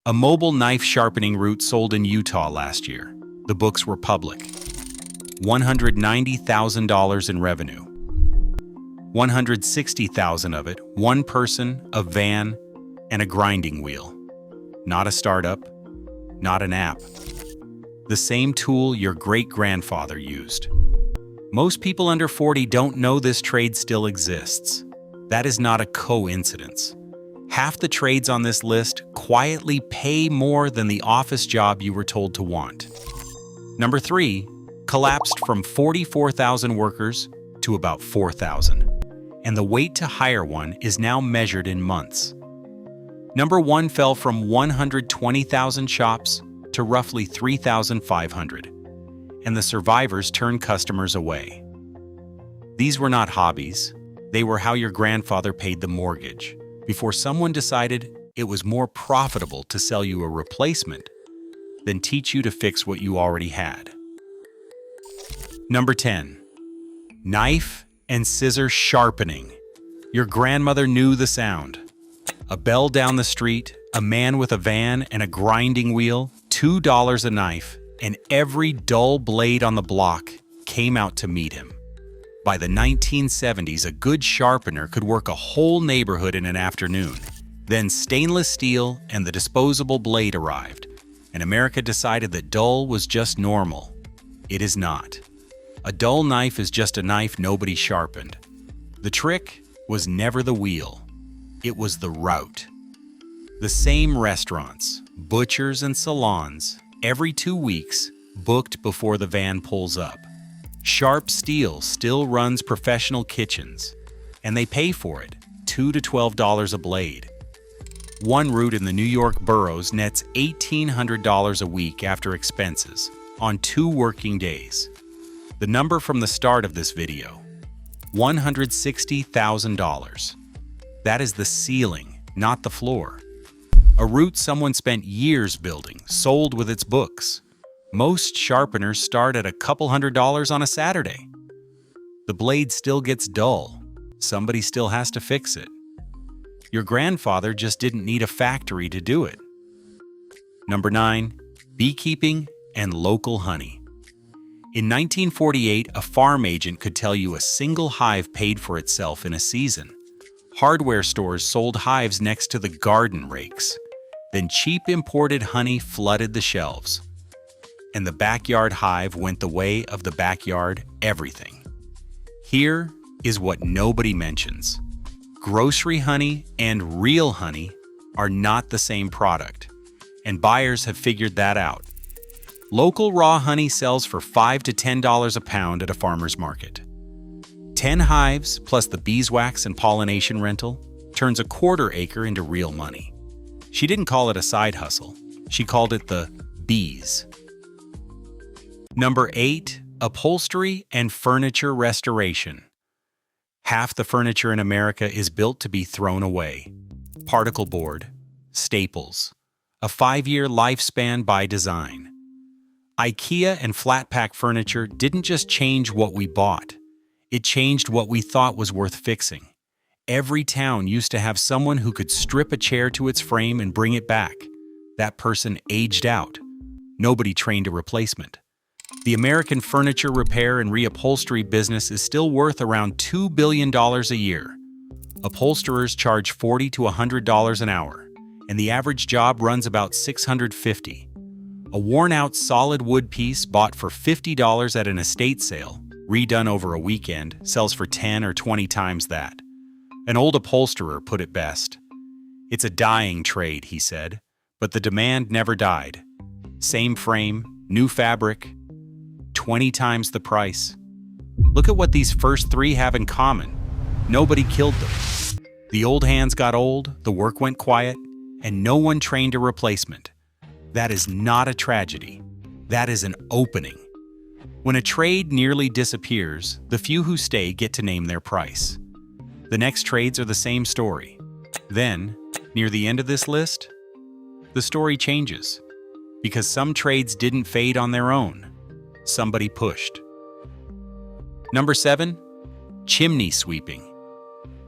A mobile knife sharpening route sold in Utah last year. The books were public. $190,000 in revenue. $160,000 of it, one person, a van, and a grinding wheel. Not a startup, not an app. The same tool your great-grandfather used. Most people under 40 don't know this trade still exists. That is not a coincidence. Half the trades on this list quietly pay more than the office job you were told to want. Number 3, collapsed from 44,000 workers to about 4,000. And the wait to hire one is now measured in months. Number 1 fell from 120,000 shops to roughly 3,500, and the survivors turned customers away. These were not hobbies, they were how your grandfather paid the mortgage, before someone decided it was more profitable to sell you a replacement than teach you to fix what you already had. Number 10, knife and scissor sharpening. Your grandmother knew the sound. A bell down the street, a man with a van and a grinding wheel, $2 a knife, and every dull blade on the block came out to meet him. By the 1970s, a good sharpener could work a whole neighborhood in an afternoon. Then stainless steel and the disposable blade arrived, and America decided that dull was just normal. It is not. A dull knife is just a knife nobody sharpened. The trick was never the wheel. It was the route. The same restaurants, butchers, and salons, every 2 weeks, booked before the van pulls up. Sharp steel still runs professional kitchens, and they pay for it, $2 to $12 a blade. One route in the New York boroughs nets $1,800 a week after expenses, on 2 working days. The number from the start of this video, $160,000. That is the ceiling, not the floor. A route someone spent years building, sold with its books. Most sharpeners start at a couple $100s on a Saturday. The blade still gets dull. Somebody still has to fix it. Your grandfather just didn't need a factory to do it. Number 9, beekeeping and local honey. In 1948, a farm agent could tell you a single hive paid for itself in a season. Hardware stores sold hives next to the garden rakes. Then cheap imported honey flooded the shelves. And the backyard hive went the way of the backyard everything. Here is what nobody mentions. Grocery honey and real honey are not the same product, and buyers have figured that out. Local raw honey sells for $5 to $10 a pound at a farmer's market. 10 hives plus the beeswax and pollination rental turns a quarter acre into real money. She didn't call it a side hustle. She called it the bees. Number 8, upholstery and furniture restoration. Half the furniture in America is built to be thrown away. Particle board, staples, a 5-year lifespan by design. IKEA and flat pack furniture didn't just change what we bought. It changed what we thought was worth fixing. Every town used to have someone who could strip a chair to its frame and bring it back. That person aged out. Nobody trained a replacement. The American furniture repair and reupholstery business is still worth around $2 billion a year. Upholsterers charge $40 to $100 an hour, and the average job runs about $650. A worn-out solid wood piece bought for $50 at an estate sale, redone over a weekend, sells for 10 or 20 times that. An old upholsterer put it best. "It's a dying trade," he said, but the demand never died. Same frame, new fabric, 20 times the price. Look at what these first 3 have in common. Nobody killed them. The old hands got old, the work went quiet, and no one trained a replacement. That is not a tragedy. That is an opening. When a trade nearly disappears, the few who stay get to name their price. The next trades are the same story. Then, near the end of this list, the story changes. Because some trades didn't fade on their own. Somebody pushed. Number 7, chimney sweeping.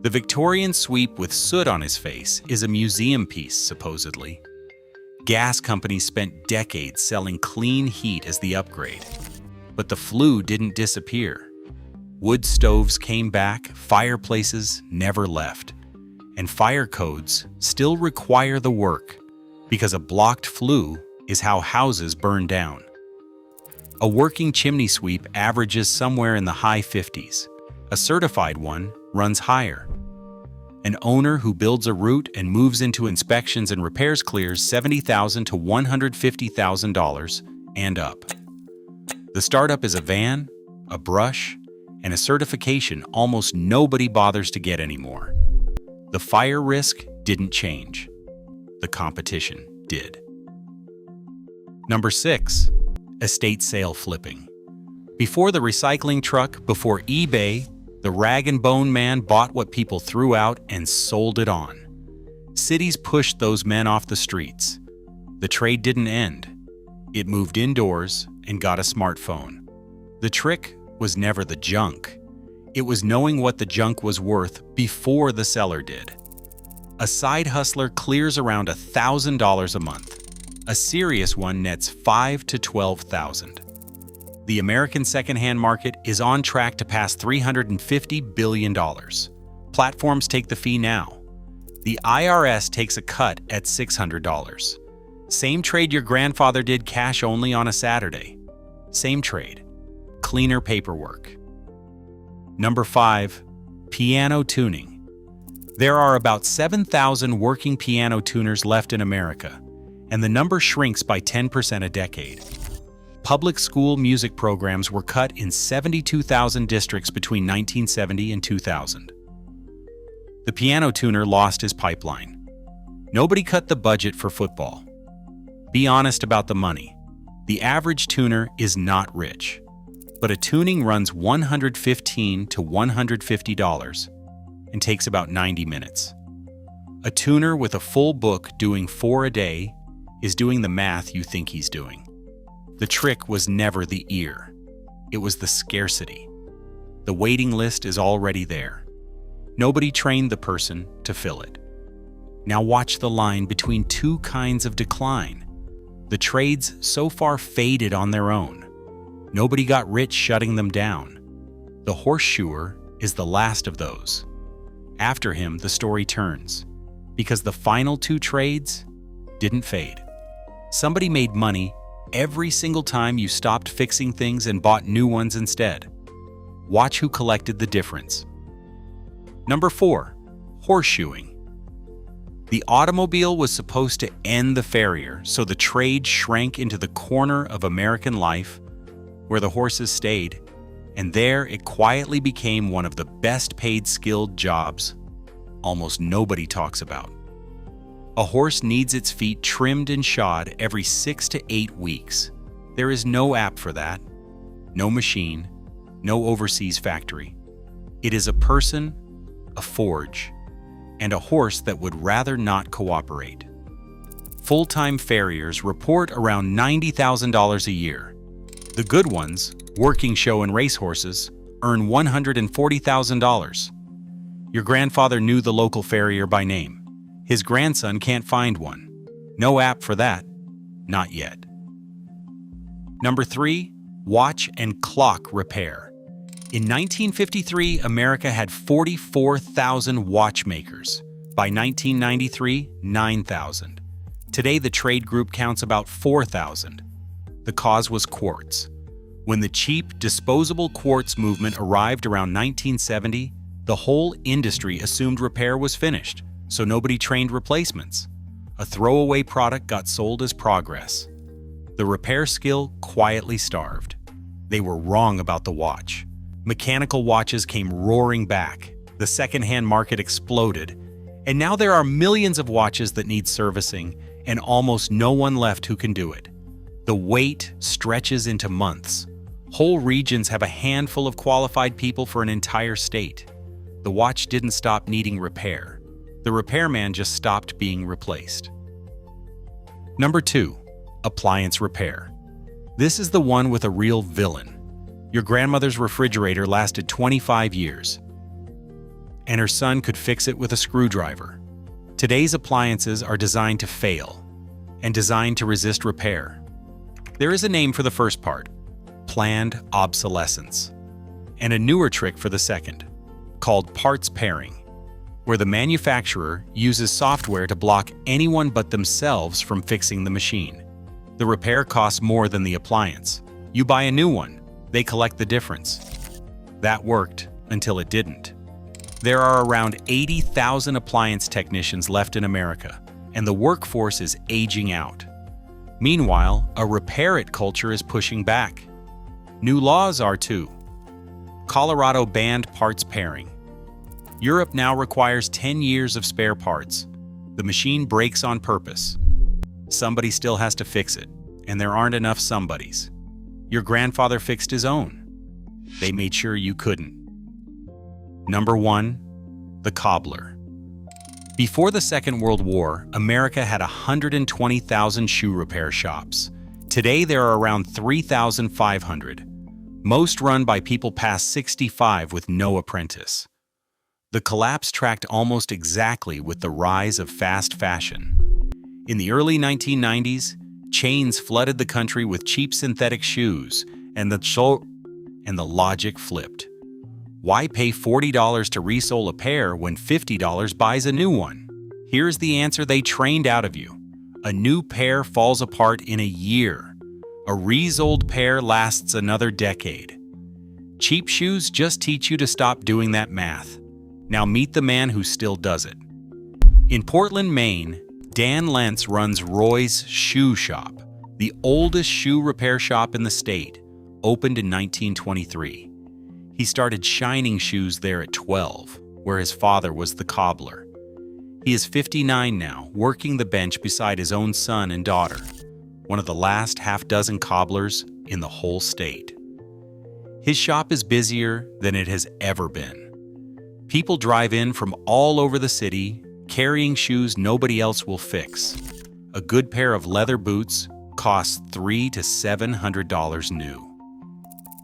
The Victorian sweep with soot on his face is a museum piece, supposedly. Gas companies spent decades selling clean heat as the upgrade. But the flue didn't disappear. Wood stoves came back, fireplaces never left. And fire codes still require the work, because a blocked flue is how houses burn down. A working chimney sweep averages somewhere in the high 50s. A certified one runs higher. An owner who builds a route and moves into inspections and repairs clears $70,000 to $150,000 and up. The startup is a van, a brush, and a certification almost nobody bothers to get anymore. The fire risk didn't change. The competition did. Number 6. Estate sale flipping. Before the recycling truck, before eBay, the rag and bone man bought what people threw out and sold it on. Cities pushed those men off the streets. The trade didn't end. It moved indoors and got a smartphone. The trick was never the junk. It was knowing what the junk was worth before the seller did. A side hustler clears around $1,000 a month. A serious one nets $5,000 to $12,000. The American secondhand market is on track to pass $350 billion. Platforms take the fee now. The IRS takes a cut at $600. Same trade your grandfather did cash only on a Saturday. Same trade. Cleaner paperwork. Number 5. Piano tuning. There are about 7,000 working piano tuners left in America, and the number shrinks by 10% a decade. Public school music programs were cut in 72,000 districts between 1970 and 2000. The piano tuner lost his pipeline. Nobody cut the budget for football. Be honest about the money. The average tuner is not rich, but a tuning runs $115 to $150 and takes about 90 minutes. A tuner with a full book doing 4 a day is doing the math you think he's doing. The trick was never the ear. It was the scarcity. The waiting list is already there. Nobody trained the person to fill it. Now watch the line between two kinds of decline. The trades so far faded on their own. Nobody got rich shutting them down. The horseshoer is the last of those. After him, the story turns, because the final two trades didn't fade. Somebody made money every single time you stopped fixing things and bought new ones instead. Watch who collected the difference. Number 4. Horseshoeing. The automobile was supposed to end the farrier, so the trade shrank into the corner of American life where the horses stayed, and there it quietly became one of the best-paid skilled jobs almost nobody talks about. A horse needs its feet trimmed and shod every 6 to 8 weeks. There is no app for that, no machine, no overseas factory. It is a person, a forge, and a horse that would rather not cooperate. Full-time farriers report around $90,000 a year. The good ones, working show and race horses, earn $140,000. Your grandfather knew the local farrier by name. His grandson can't find one. No app for that. Not yet. Number 3. Watch and clock repair. In 1953, America had 44,000 watchmakers. By 1993, 9,000. Today, the trade group counts about 4,000. The cause was quartz. When the cheap, disposable quartz movement arrived around 1970, the whole industry assumed repair was finished, so nobody trained replacements. A throwaway product got sold as progress. The repair skill quietly starved. They were wrong about the watch. Mechanical watches came roaring back. The second-hand market exploded, and now there are millions of watches that need servicing, and almost no one left who can do it. The wait stretches into months. Whole regions have a handful of qualified people for an entire state. The watch didn't stop needing repair. The repairman just stopped being replaced. Number 2. Appliance repair. This is the one with a real villain. Your grandmother's refrigerator lasted 25 years, and her son could fix it with a screwdriver. Today's appliances are designed to fail, and designed to resist repair. There is a name for the first part, planned obsolescence, and a newer trick for the second, called parts pairing, where the manufacturer uses software to block anyone but themselves from fixing the machine. The repair costs more than the appliance. You buy a new one, they collect the difference. That worked until it didn't. There are around 80,000 appliance technicians left in America, and the workforce is aging out. Meanwhile, a repair-it culture is pushing back. New laws are too. Colorado banned parts pairing. Europe now requires 10 years of spare parts. The machine breaks on purpose. Somebody still has to fix it, and there aren't enough somebodies. Your grandfather fixed his own. They made sure you couldn't. Number 1. The cobbler. Before the Second World War, America had 120,000 shoe repair shops. Today there are around 3,500, most run by people past 65 with no apprentice. The collapse tracked almost exactly with the rise of fast fashion. In the early 1990s, chains flooded the country with cheap synthetic shoes, and the logic flipped. Why pay $40 to resole a pair when $50 buys a new one? Here's the answer they trained out of you. A new pair falls apart in a year. A resoled pair lasts another decade. Cheap shoes just teach you to stop doing that math. Now meet the man who still does it. In Portland, Maine, Dan Lentz runs Roy's Shoe Shop, the oldest shoe repair shop in the state, opened in 1923. He started shining shoes there at 12, where his father was the cobbler. He is 59 now, working the bench beside his own son and daughter, one of the last half-dozen cobblers in the whole state. His shop is busier than it has ever been. People drive in from all over the city, carrying shoes nobody else will fix. A good pair of leather boots costs $300 to $700 new.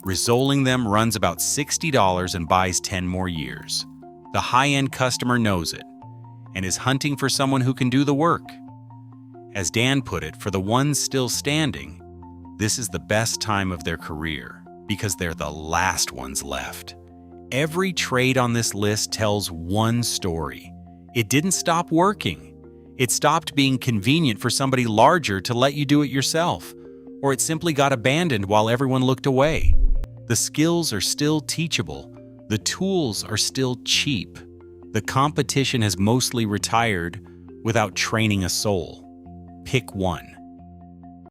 Resoling them runs about $60 and buys 10 more years. The high-end customer knows it and is hunting for someone who can do the work. As Dan put it, for the ones still standing, this is the best time of their career because they're the last ones left. Every trade on this list tells one story. It didn't stop working. It stopped being convenient for somebody larger to let you do it yourself, or it simply got abandoned while everyone looked away. The skills are still teachable. The tools are still cheap. The competition has mostly retired without training a soul. Pick one.